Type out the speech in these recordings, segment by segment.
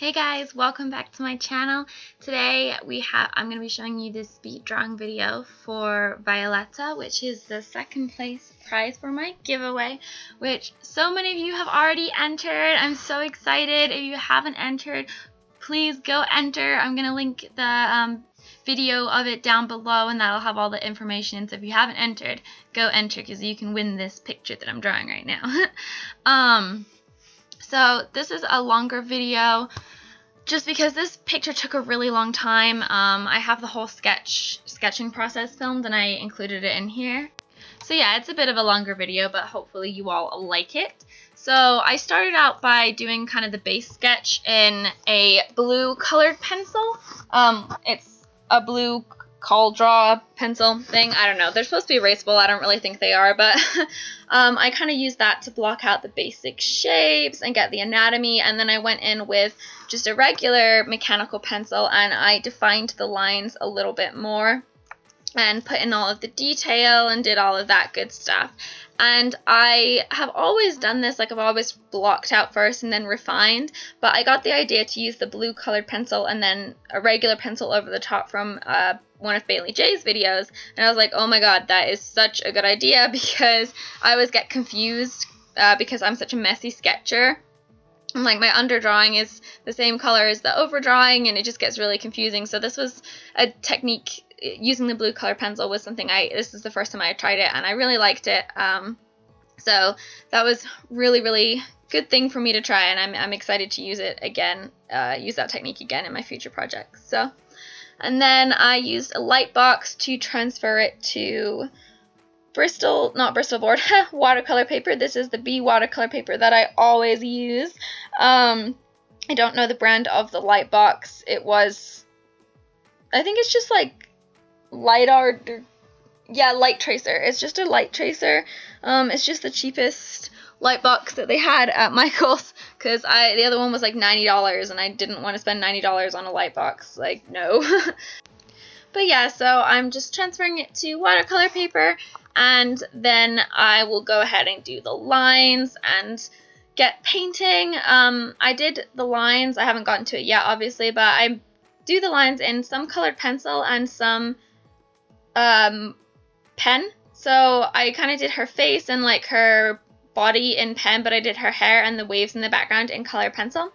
Hey guys, welcome back to my channel. Today I'm going to be showing you this speed drawing video for Violetta, which is the second place prize for my giveaway, which so many of you have already entered. I'm so excited. If you haven't entered, please go enter. I'm going to link the video of it down below, and that'll have all the information. So if you haven't entered, go enter because you can win this picture that I'm drawing right now. So this is a longer video just because this picture took a really long time. I have the whole sketching process filmed and I included it in here. So yeah, it's a bit of a longer video, but hopefully you all like it. So I started out by doing kind of the base sketch in a blue colored pencil. It's a blue call draw pencil thing. I don't know. They're supposed to be erasable. I don't really think they are, but I kind of used that to block out the basic shapes and get the anatomy, and then I went in with just a regular mechanical pencil and I defined the lines a little bit more and put in all of the detail and did all of that good stuff. And I have always done this, like I've always blocked out first and then refined, but I got the idea to use the blue colored pencil and then a regular pencil over the top from one of Bailey J's videos, and I was like, oh my god, that is such a good idea, because I always get confused because I'm such a messy sketcher. I'm like, my underdrawing is the same color as the overdrawing and it just gets really confusing. So this was a technique. Using the blue color pencil was something this is the first time I tried it and I really liked it. So that was really good thing for me to try, and I'm excited to use it again, use that technique again in my future projects. So, and then I used a light box to transfer it to watercolor paper. This is the B watercolor paper that I always use. I don't know the brand of the light box. I think it's just like light tracer. It's just a light tracer. It's just the cheapest light box that they had at Michael's, because the other one was like $90 and I didn't want to spend $90 on a light box. Like, no. But yeah, so I'm just transferring it to watercolor paper, and then I will go ahead and do the lines and get painting. I did the lines. I haven't gotten to it yet, obviously, but I do the lines in some colored pencil and some pen. So I kind of did her face and like her body in pen, but I did her hair and the waves in the background in colored pencil.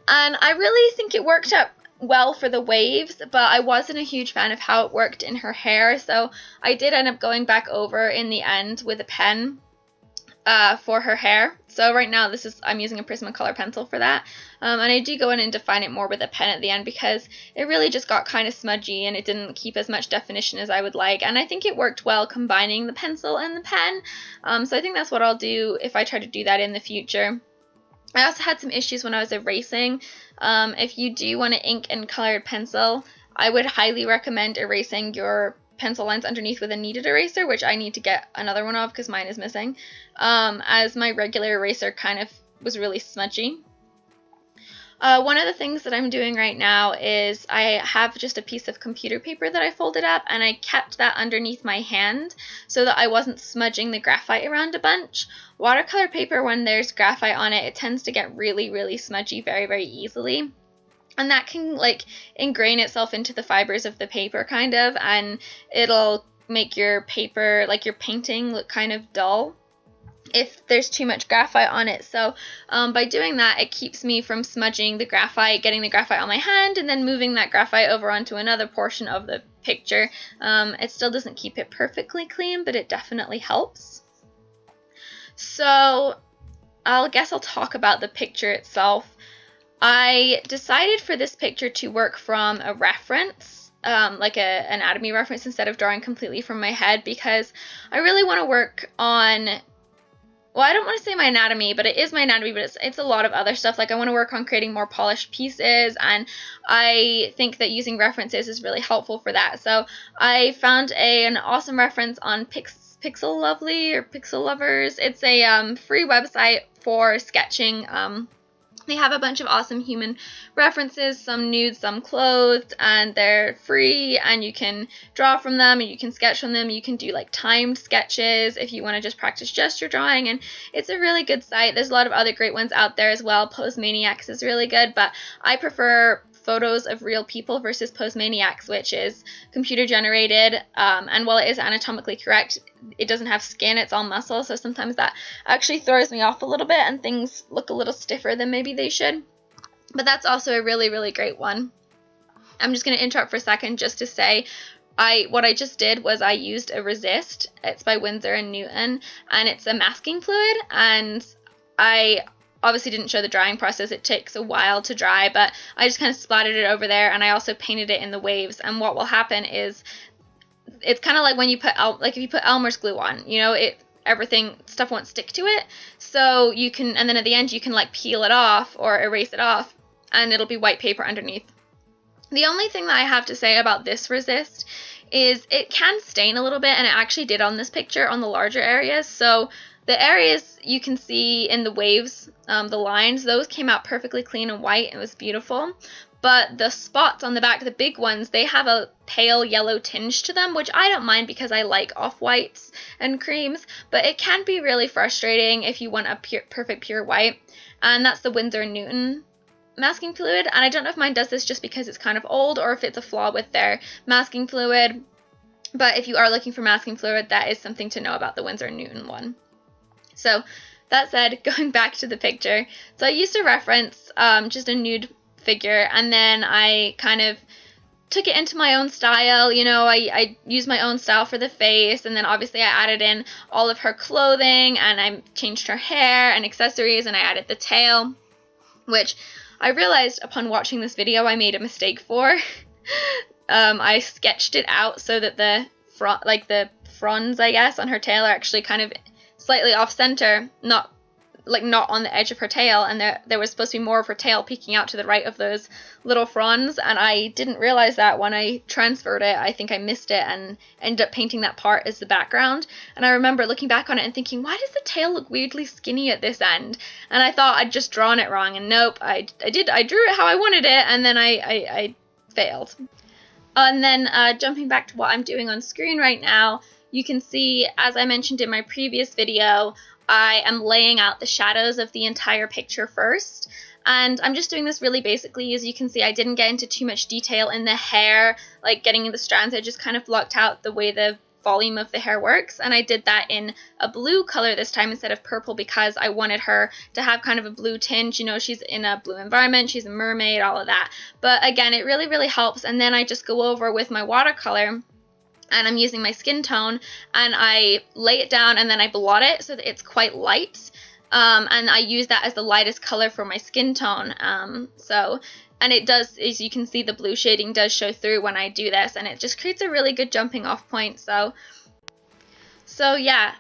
And I really think it worked out well for the waves, but I wasn't a huge fan of how it worked in her hair, so I did end up going back over in the end with a pen for her hair. So right now I'm using a Prismacolor pencil for that, and I do go in and define it more with a pen at the end because it really just got kind of smudgy and it didn't keep as much definition as I would like, and I think it worked well combining the pencil and the pen. So I think that's what I'll do if I try to do that in the future. I also had some issues when I was erasing. If you do want to ink in colored pencil, I would highly recommend erasing your pencil lines underneath with a kneaded eraser, which I need to get another one of because mine is missing, as my regular eraser kind of was really smudgy. One of the things that I'm doing right now is I have just a piece of computer paper that I folded up, and I kept that underneath my hand so that I wasn't smudging the graphite around a bunch. Watercolor paper, when there's graphite on it, it tends to get really smudgy very easily. And that can like ingrain itself into the fibers of the paper kind of, and it'll make your paper, like your painting, look kind of dull if there's too much graphite on it. So by doing that, it keeps me from smudging the graphite, getting the graphite on my hand, and then moving that graphite over onto another portion of the picture. It still doesn't keep it perfectly clean, but it definitely helps. So I guess I'll talk about the picture itself. I decided for this picture to work from a reference, like an anatomy reference, instead of drawing completely from my head, because I really want to work on, well, I don't want to say my anatomy, but it is my anatomy, but it's a lot of other stuff. Like I want to work on creating more polished pieces, and I think that using references is really helpful for that. So I found an awesome reference on Pixel Lovely or Pixel Lovers. It's a free website for sketching They have a bunch of awesome human references, some nude, some clothed, and they're free, and you can draw from them, and you can sketch from them. You can do like timed sketches if you want to just practice gesture drawing, and it's a really good site. There's a lot of other great ones out there as well. Postmaniacs is really good, but I prefer photos of real people versus Postmaniacs, which is computer generated, and while it is anatomically correct, it doesn't have skin, it's all muscle, so sometimes that actually throws me off a little bit and things look a little stiffer than maybe they should. But that's also a really, really great one. I'm just going to interrupt for a second just to say what I just did was I used a Resist. It's by Winsor and Newton, and it's a masking fluid, and I obviously didn't show the drying process. It takes a while to dry, but I just kind of splattered it over there, and I also painted it in the waves. And what will happen is, it's kind of like when you put if you put Elmer's glue on, you know, stuff won't stick to it. So you can, and then at the end you can like peel it off or erase it off, and it'll be white paper underneath. The only thing that I have to say about this Resist is it can stain a little bit, and it actually did on this picture on the larger areas. So the areas you can see in the waves, the lines, those came out perfectly clean and white. It was beautiful. But the spots on the back, the big ones, they have a pale yellow tinge to them, which I don't mind because I like off-whites and creams. But it can be really frustrating if you want a perfect pure white. And that's the Winsor & Newton masking fluid. And I don't know if mine does this just because it's kind of old or if it's a flaw with their masking fluid. But if you are looking for masking fluid, that is something to know about the Winsor & Newton one. So that said, going back to the picture, so I used a reference, just a nude figure, and then I kind of took it into my own style. You know, I used my own style for the face, and then obviously I added in all of her clothing, and I changed her hair and accessories, and I added the tail, which I realized upon watching this video I made a mistake for. I sketched it out so that the fronds, I guess, on her tail are actually kind of slightly off center, not on the edge of her tail, and there was supposed to be more of her tail peeking out to the right of those little fronds, and I didn't realize that when I transferred it. I think I missed it and ended up painting that part as the background. And I remember looking back on it and thinking, why does the tail look weirdly skinny at this end? And I thought I'd just drawn it wrong, and nope, I drew it how I wanted it, and then I failed. And then jumping back to what I'm doing on screen right now, you can see, as I mentioned in my previous video, I am laying out the shadows of the entire picture first. And I'm just doing this really basically. As you can see, I didn't get into too much detail in the hair, like getting in the strands. I just kind of blocked out the way the volume of the hair works. And I did that in a blue color this time instead of purple because I wanted her to have kind of a blue tinge. You know, she's in a blue environment, she's a mermaid, all of that. But again, it really, really helps. And then I just go over with my watercolor, and I'm using my skin tone, and I lay it down and then I blot it so that it's quite light, and I use that as the lightest color for my skin tone. And it does, as you can see, the blue shading does show through when I do this, and it just creates a really good jumping off point. So yeah,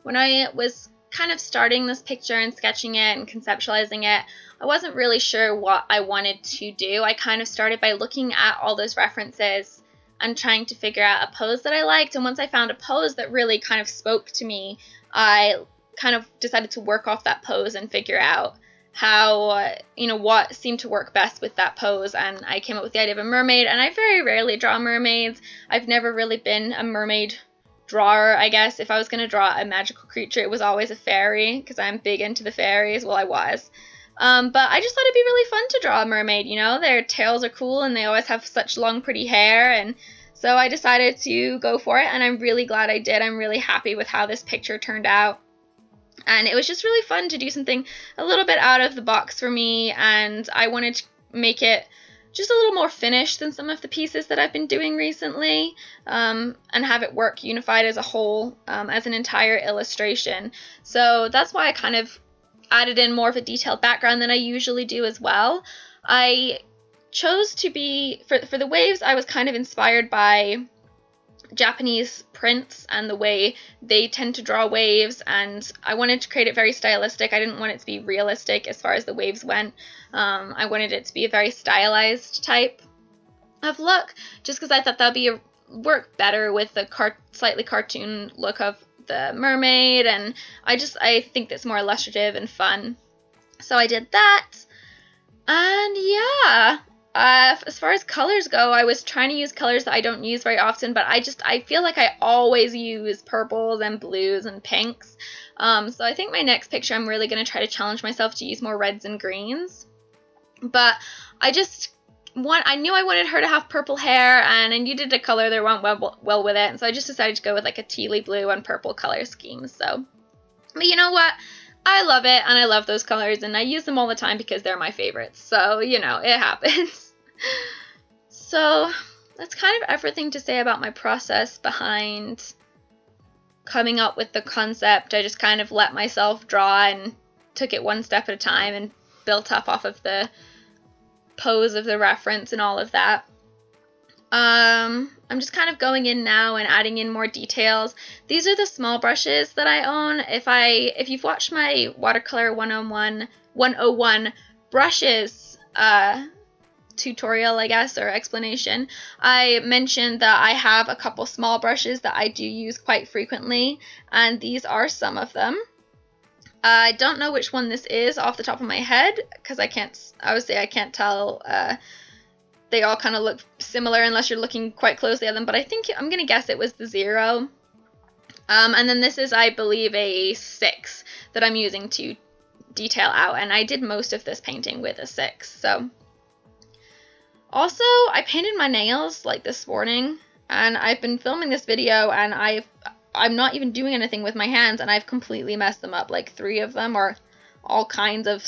when I was kind of starting this picture and sketching it and conceptualizing it, I wasn't really sure what I wanted to do. I kind of started by looking at all those references and trying to figure out a pose that I liked. And once I found a pose that really kind of spoke to me, I kind of decided to work off that pose and figure out how, what seemed to work best with that pose. And I came up with the idea of a mermaid, and I very rarely draw mermaids. I've never really been a mermaid drawer, I guess. If I was going to draw a magical creature, it was always a fairy, because I'm big into the fairies. Well, I was. But I just thought it'd be really fun to draw a mermaid, their tails are cool and they always have such long pretty hair, and so I decided to go for it, and I'm really glad I did. I'm really happy with how this picture turned out, and it was just really fun to do something a little bit out of the box for me, and I wanted to make it just a little more finished than some of the pieces that I've been doing recently, and have it work unified as a whole, as an entire illustration. So that's why I kind of added in more of a detailed background than I usually do as well. I chose to be, for the waves, I was kind of inspired by Japanese prints and the way they tend to draw waves, and I wanted to create it very stylistic. I didn't want it to be realistic as far as the waves went. I wanted it to be a very stylized type of look, just because I thought that would work better with the slightly cartoon look of the mermaid, and I think that's more illustrative and fun. So I did that. And yeah, as far as colors go, I was trying to use colors that I don't use very often, but I feel like I always use purples and blues and pinks. So I think my next picture I'm really going to try to challenge myself to use more reds and greens. But I knew I wanted her to have purple hair, and I needed a color that went well with it, and so I just decided to go with like a tealy blue and purple color scheme. So, but you know what? I love it, and I love those colors, and I use them all the time because they're my favorites. So, you know, it happens. So, that's kind of everything to say about my process behind coming up with the concept. I just kind of let myself draw and took it one step at a time and built up off of the pose of the reference and all of that. I'm just kind of going in now and adding in more details. These are the small brushes that I own. If you've watched my Watercolor 101 brushes tutorial, I guess, or explanation, I mentioned that I have a couple small brushes that I do use quite frequently, and these are some of them. I don't know which one this is off the top of my head, because I can't tell. They all kind of look similar unless you're looking quite closely at them, but I'm going to guess it was the 0. And then this is, I believe, a 6 that I'm using to detail out, and I did most of this painting with a 6. So, also, I painted my nails like this morning, and I've been filming this video, and I'm not even doing anything with my hands, and I've completely messed them up. Like 3 of them are all kinds of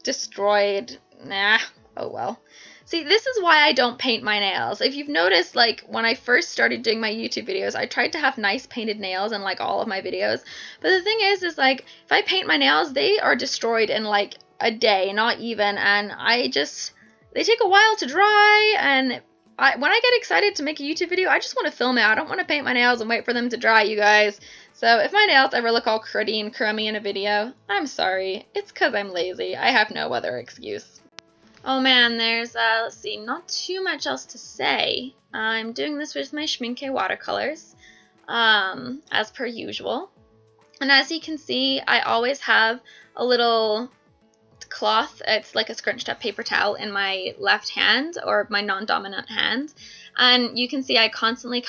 destroyed. Nah, oh well. See, this is why I don't paint my nails. If you've noticed, like, when I first started doing my YouTube videos, I tried to have nice painted nails in, like, all of my videos. But the thing is, like, if I paint my nails, they are destroyed in, like, a day, not even. And they take a while to dry, and when I get excited to make a YouTube video, I just want to film it. I don't want to paint my nails and wait for them to dry, you guys. So if my nails ever look all cruddy and crummy in a video, I'm sorry. It's because I'm lazy. I have no other excuse. Oh man, there's, let's see, not too much else to say. I'm doing this with my Schminke Watercolors, as per usual. And as you can see, I always have a little cloth. It's like a scrunched up paper towel in my left hand, or my non-dominant hand. And you can see I constantly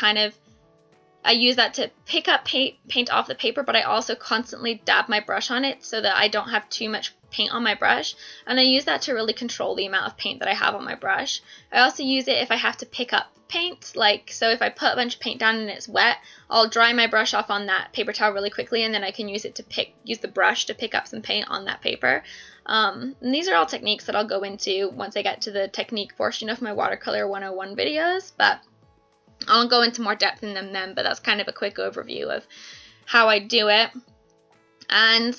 I use that to pick up paint off the paper, but I also constantly dab my brush on it so that I don't have too much paint on my brush, and I use that to really control the amount of paint that I have on my brush. I also use it if I have to pick up paint, like, so if I put a bunch of paint down and it's wet, I'll dry my brush off on that paper towel really quickly, and then I can use the brush to pick up some paint on that paper. And these are all techniques that I'll go into once I get to the technique portion of my Watercolor 101 videos, but I'll go into more depth in them then, but that's kind of a quick overview of how I do it. And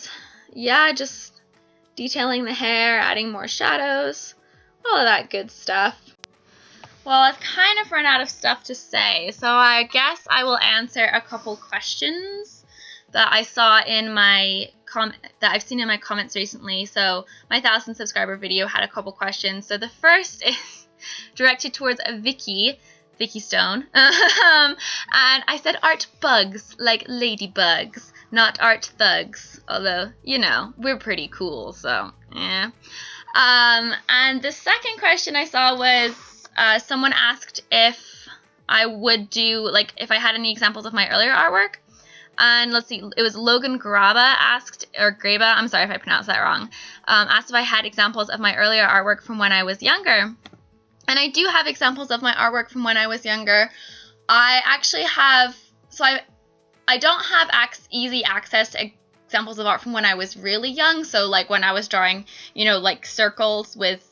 yeah, just detailing the hair, adding more shadows, all of that good stuff. Well, I've kind of run out of stuff to say, so I guess I will answer a couple questions that I saw in my that I've seen in my comments recently. So my 1,000 subscriber video had a couple questions. So the first is directed towards Vicky Stone, and I said art bugs, like ladybugs, not art thugs, although, you know, we're pretty cool, so, yeah. And the second question I saw was, someone asked if I would do, like, if I had any examples of my earlier artwork, and let's see, it was Logan Graba I'm sorry if I pronounced that wrong, asked if I had examples of my earlier artwork from when I was younger. And I do have examples of my artwork from when I was younger. I actually have, so I don't have easy access to examples of art from when I was really young. So like when I was drawing, you know, like circles with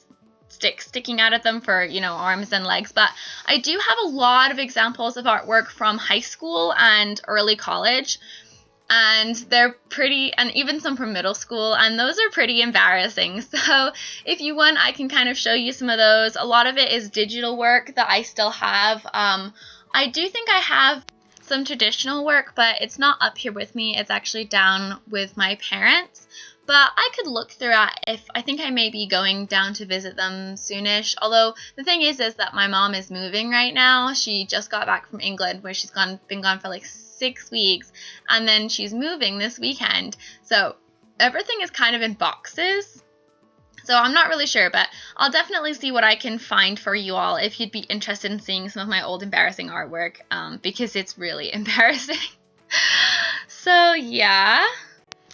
sticks sticking out of them for, you know, arms and legs. But I do have a lot of examples of artwork from high school and early college. And they're pretty, and even some from middle school, and those are pretty embarrassing. So if you want, I can kind of show you some of those. A lot of it is digital work that I still have. I do think I have some traditional work, but it's not up here with me. It's actually down with my parents. But I could look through it I think I may be going down to visit them soonish. Although the thing is that my mom is moving right now. She just got back from England, where she's been gone for like 6 weeks, and then she's moving this weekend. So everything is kind of in boxes. So I'm not really sure, but I'll definitely see what I can find for you all if you'd be interested in seeing some of my old embarrassing artwork, because it's really embarrassing. So yeah.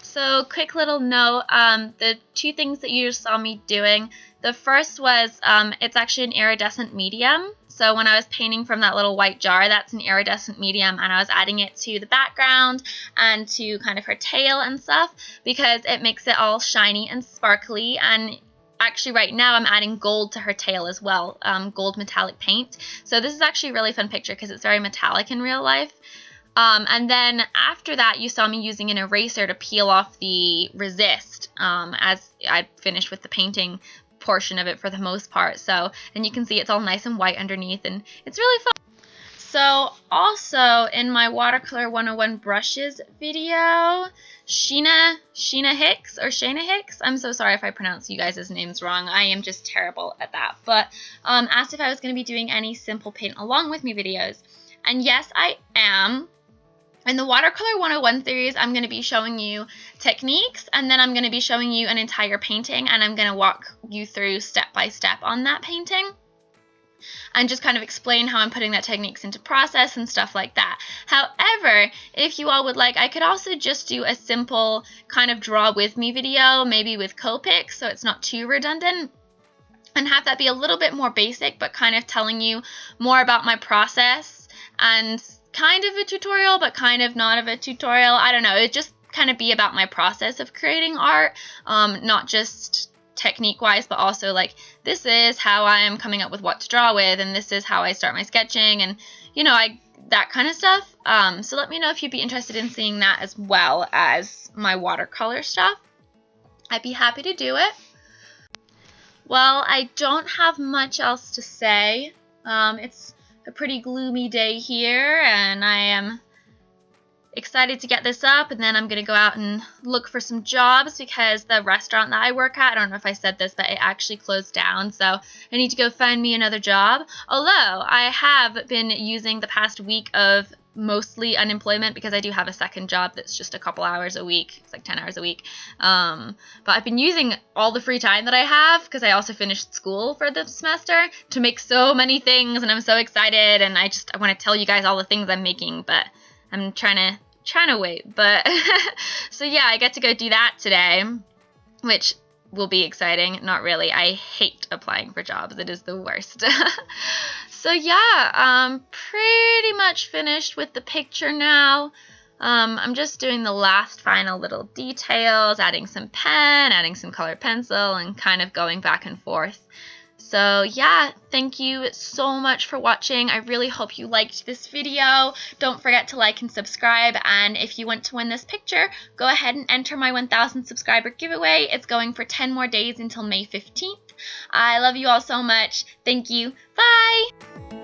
So quick little note, the two things that you just saw me doing, the first was, it's actually an iridescent medium. So when I was painting from that little white jar, that's an iridescent medium, and I was adding it to the background and to kind of her tail and stuff because it makes it all shiny and sparkly. And actually right now I'm adding gold to her tail as well, gold metallic paint. So this is actually a really fun picture because it's very metallic in real life. And then after that, you saw me using an eraser to peel off the resist as I finished with the painting portion of it for the most part. So, and you can see it's all nice and white underneath, and it's really fun. So also in my Watercolor 101 brushes video, Shayna Hicks, I'm so sorry if I pronounce you guys' names wrong. I am just terrible at that. But asked if I was going to be doing any simple paint along with me videos. And yes, I am. In the Watercolor 101 series, I'm going to be showing you techniques, and then I'm going to be showing you an entire painting, and I'm going to walk you through step by step on that painting and just kind of explain how I'm putting that techniques into process and stuff like that. However, if you all would like, I could also just do a simple kind of draw with me video, maybe with Copic, so it's not too redundant, and have that be a little bit more basic, but kind of telling you more about my process and kind of a tutorial, but kind of not of a tutorial. I don't know. It just kind of be about my process of creating art, not just technique-wise, but also like this is how I am coming up with what to draw with, and this is how I start my sketching, and you know, that kind of stuff. So let me know if you'd be interested in seeing that as well as my watercolor stuff. I'd be happy to do it. Well, I don't have much else to say. It's a pretty gloomy day here, and I am excited to get this up, and then I'm going to go out and look for some jobs because the restaurant that I work at, I don't know if I said this, but it actually closed down, so I need to go find me another job. Although I have been using the past week of mostly unemployment because I do have a second job that's just a couple hours a week. It's like 10 hours a week. But I've been using all the free time that I have because I also finished school for the semester to make so many things, and I'm so excited, and I want to tell you guys all the things I'm making, but I'm trying to wait. But so yeah, I get to go do that today, which will be exciting. Not really. I hate applying for jobs. It is the worst. So yeah, I'm pretty much finished with the picture now. I'm just doing the last final little details, adding some pen, adding some colored pencil, and kind of going back and forth. So yeah, thank you so much for watching. I really hope you liked this video. Don't forget to like and subscribe, and if you want to win this picture, go ahead and enter my 1,000 subscriber giveaway. It's going for 10 more days until May 15th. I love you all so much. Thank you. Bye!